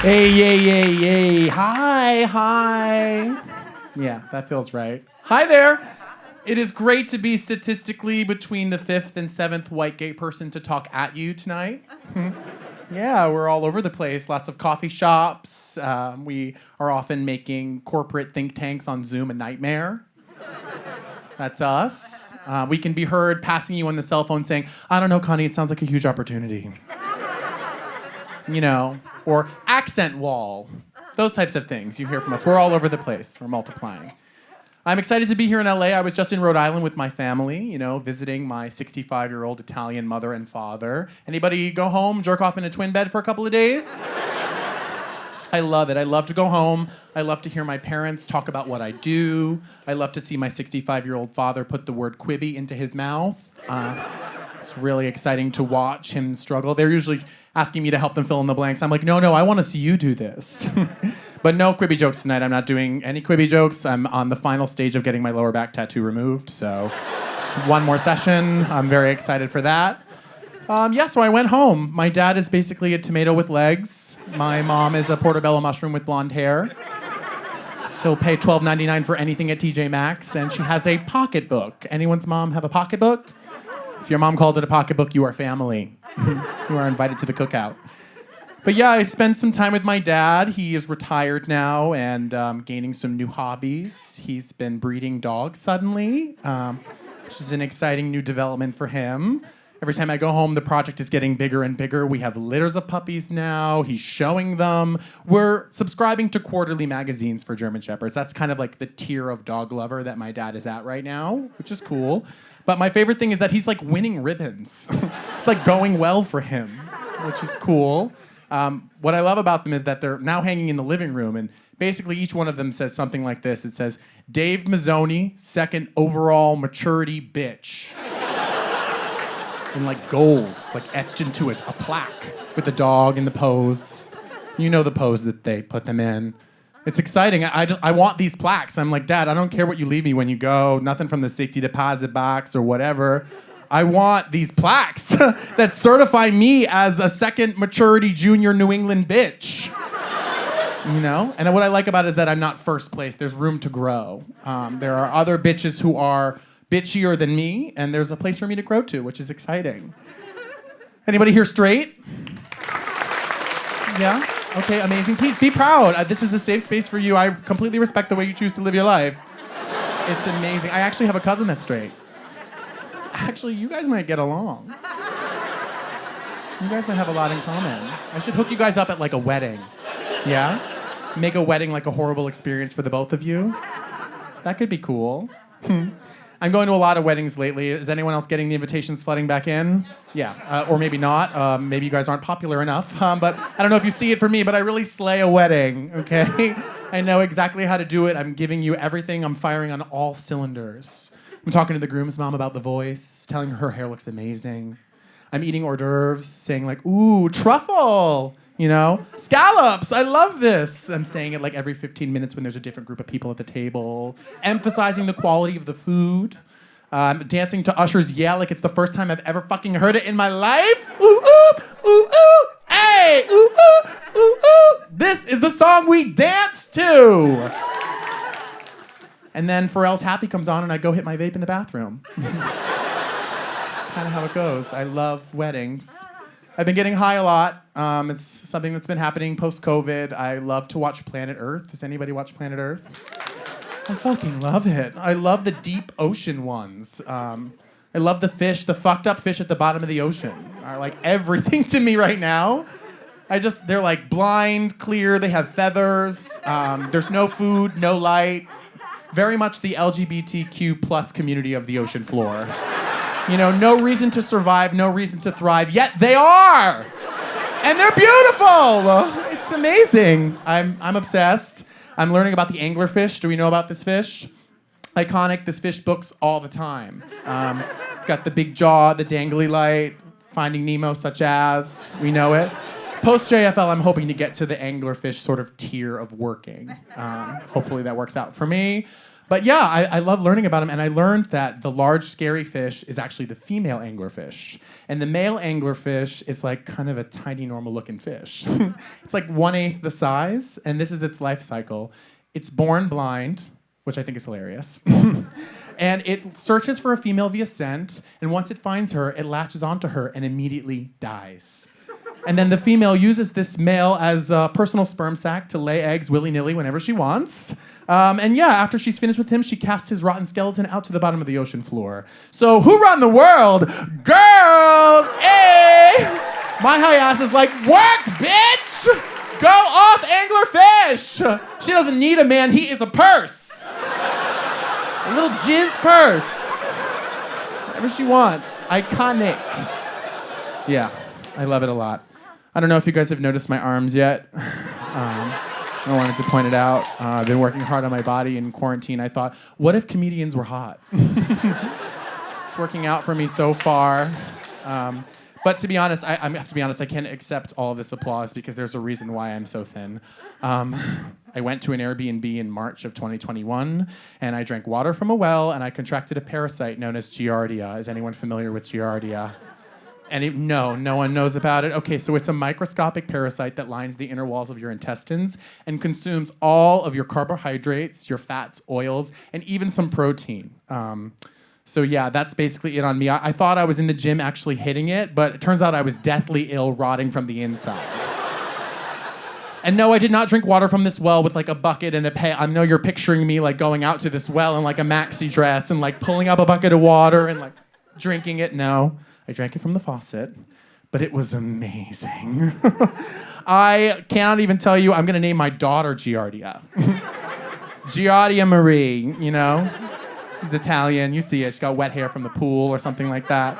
Hey, yay, yay, yay. Hi. Yeah, that feels right. Hi there. It is great to be statistically between the 5th and 7th white gay person to talk at you tonight. Yeah, we're all over the place. Lots of coffee shops. We are often making corporate think tanks on Zoom a nightmare. That's us. We can be heard passing you on the cell phone saying, I don't know, Connie, it sounds like a huge opportunity. You know, or accent wall. Those types of things you hear from us. We're all over the place. We're multiplying. I'm excited to be here in LA. I was just in Rhode Island with my family, you know, visiting my 65-year-old Italian mother and father. Anybody go home, jerk off in a twin bed for a couple of days? I love it. I love to go home. I love to hear my parents talk about what I do. I love to see my 65-year-old father put the word Quibi into his mouth. It's really exciting to watch him struggle. They're usually asking me to help them fill in the blanks. I'm like, no, I want to see you do this. But no Quibi jokes tonight. I'm not doing any Quibi jokes. I'm on the final stage of getting my lower back tattoo removed, so just one more session. I'm very excited for that. So I went home. My dad is basically a tomato with legs. My mom is a portobello mushroom with blonde hair. She'll pay $12.99 for anything at TJ Maxx, and she has a pocketbook. Anyone's mom have a pocketbook? If your mom called it a pocketbook, you are family. You are invited to the cookout. But yeah, I spent some time with my dad. He is retired now and gaining some new hobbies. He's been breeding dogs suddenly, which is an exciting new development for him. Every time I go home, the project is getting bigger and bigger. We have litters of puppies now. He's showing them. We're subscribing to quarterly magazines for German Shepherds. That's kind of like the tier of dog lover that my dad is at right now, which is cool. But my favorite thing is that he's like winning ribbons. It's like going well for him, which is cool. What I love about them is that they're now hanging in the living room, and basically each one of them says something like this. It says, Dave Mizzoni, second overall maturity bitch. In like gold, like etched into it, a plaque with the dog and the pose. You know the pose that they put them in. It's exciting. I want these plaques. I'm like, Dad, I don't care what you leave me when you go. Nothing from the safety deposit box or whatever. I want these plaques that certify me as a second maturity junior New England bitch. You know? And what I like about it is that I'm not first place. There's room to grow. There are other bitches who are bitchier than me, and there's a place for me to grow to, which is exciting. Anybody here straight? Yeah? Okay, amazing. Please be proud. This is a safe space for you. I completely respect the way you choose to live your life. It's amazing. I actually have a cousin that's straight. Actually, you guys might get along. You guys might have a lot in common. I should hook you guys up at like a wedding. Yeah? Make a wedding like a horrible experience for the both of you. That could be cool. I'm going to a lot of weddings lately. Is anyone else getting the invitations flooding back in? Yeah, or maybe not. Maybe you guys aren't popular enough. But I don't know if you see it for me, but I really slay a wedding, okay? I know exactly how to do it. I'm giving you everything. I'm firing on all cylinders. I'm talking to the groom's mom about the voice, telling her hair looks amazing. I'm eating hors d'oeuvres, saying like, ooh, truffle, you know? Scallops, I love this. I'm saying it like every 15 minutes when there's a different group of people at the table, emphasizing the quality of the food. Dancing to Usher's Yeah like it's the first time I've ever fucking heard it in my life. Ooh, ooh, ooh, ooh, hey, ooh, ooh, ooh, ooh. This is the song we dance to. And then Pharrell's Happy comes on and I go hit my vape in the bathroom. That's kind of how it goes. I love weddings. I've been getting high a lot. It's something that's been happening post-COVID. I love to watch Planet Earth. Does anybody watch Planet Earth? I fucking love it. I love the deep ocean ones. I love the fish, the fucked up fish at the bottom of the ocean are like everything to me right now. They're like blind, clear, they have feathers. There's no food, no light. Very much the LGBTQ plus community of the ocean floor. You know, no reason to survive, no reason to thrive, yet they are! And they're beautiful! It's amazing. I'm obsessed. I'm learning about the anglerfish. Do we know about this fish? Iconic, this fish books all the time. It's got the big jaw, the dangly light, Finding Nemo such as, we know it. Post-JFL, I'm hoping to get to the anglerfish sort of tier of working. Hopefully that works out for me. But yeah, I love learning about them, and I learned that the large, scary fish is actually the female anglerfish. And the male anglerfish is like kind of a tiny, normal-looking fish. It's like 1/8 the size, and this is its life cycle. It's born blind, which I think is hilarious. And it searches for a female via scent, and once it finds her, it latches onto her and immediately dies. And then the female uses this male as a personal sperm sac to lay eggs willy-nilly whenever she wants. And yeah, after she's finished with him, she casts his rotten skeleton out to the bottom of the ocean floor. So who run the world? Girls! Hey! My high ass is like, work, bitch! Go off, anglerfish! She doesn't need a man, he is a purse. A little jizz purse. Whatever she wants. Iconic. Yeah, I love it a lot. I don't know if you guys have noticed my arms yet. I wanted to point it out. I've been working hard on my body in quarantine. I thought, what if comedians were hot? It's working out for me so far. But to be honest, I have to be honest, I can't accept all of this applause because there's a reason why I'm so thin. I went to an Airbnb in March of 2021, and I drank water from a well, and I contracted a parasite known as Giardia. Is anyone familiar with Giardia? No one knows about it. Okay, so it's a microscopic parasite that lines the inner walls of your intestines and consumes all of your carbohydrates, your fats, oils, and even some protein. So yeah, that's basically it on me. I thought I was in the gym actually hitting it, but it turns out I was deathly ill, rotting from the inside. And no, I did not drink water from this well with like a bucket and a pail. I know you're picturing me like going out to this well in like a maxi dress and like pulling up a bucket of water and like drinking it. No, I drank it from the faucet, but it was amazing. I cannot even tell you, I'm gonna name my daughter Giardia. Giardia Marie, you know? She's Italian, you see it, she's got wet hair from the pool or something like that.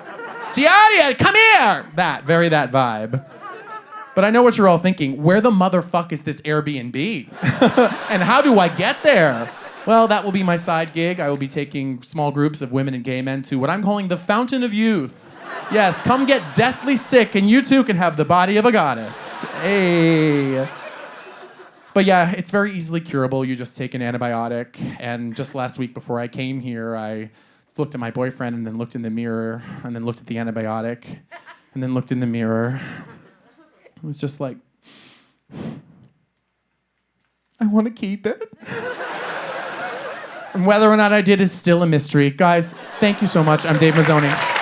Giardia, come here! That vibe. But I know what you're all thinking. Where the motherfuck is this Airbnb? And how do I get there? Well, that will be my side gig. I will be taking small groups of women and gay men to what I'm calling the Fountain of Youth. Yes, come get deathly sick and you too can have the body of a goddess. Hey. But yeah, it's very easily curable. You just take an antibiotic. And just last week before I came here, I looked at my boyfriend and then looked in the mirror and then looked at the antibiotic and then looked in the mirror. It was just like, I want to keep it. And whether or not I did is still a mystery. Guys, thank you so much. I'm Dave Mizzoni.